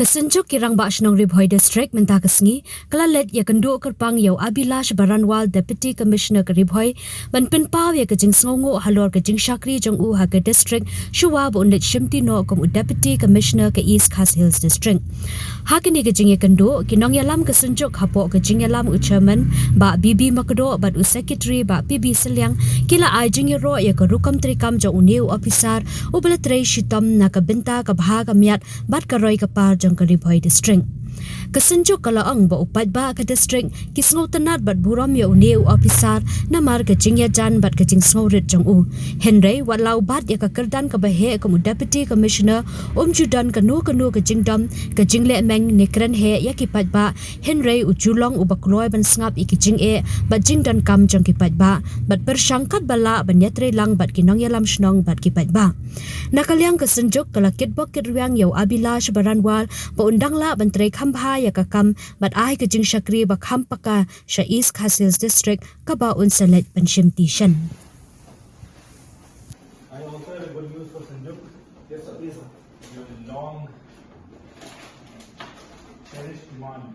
Kesenjuk kirang Abhilash Ri-Bhoi District mentah kesengi, kelalet ya kenduk kerpang yau Abhilash Baranwal Deputy Commissioner ke Ri-Bhoi, ban penpaw ya ke jingsngongo halor ke jingshakri jong ha ke district, shuwa bu unit shimtino kom Deputy Commissioner ke East Khas Hills District. Hakini ke jing ya kenduk, kinong yalam kesenjuk hapok ke jing yalam chairman, ba BB Makdo, bat secretary ba PB Seliang, kila ai jing ro ya ke rukam trikam jong uniu officer, ubeletrei shitam na ke benta ke bahaga miat, bat ke roi ke par jong ke Ri-Bhoi District. Kesenjuk kalaang ba upat ba ke district kisngau tenat bat buram ya uniu officer namar ke jing ya jan bat ke jing sngorit jong Henry walau bat ya ke kerdan ke bahe ke Deputy Commissioner judan kanu ke jingdam ke jingle meng nekren he ya kipat ba Henry ujulong ubakloi ban sngap iki jing bat jingdan kam jong kipat ba bat persangkat bala ban yatre lang bat kinong yalam shnong bat kipat ba nakaliang kesenjuk kalakit bok kirwiang yau Abhilash Baranwal ba undang la ban trek hambha ya kakam bat ai ke jingshakri ba khampaka sha East Khas Hills District ka ba unsalet panshimtishan. I also have a good news for Sanjuk. Yes, sir. Yes, sir. Your long cherished demand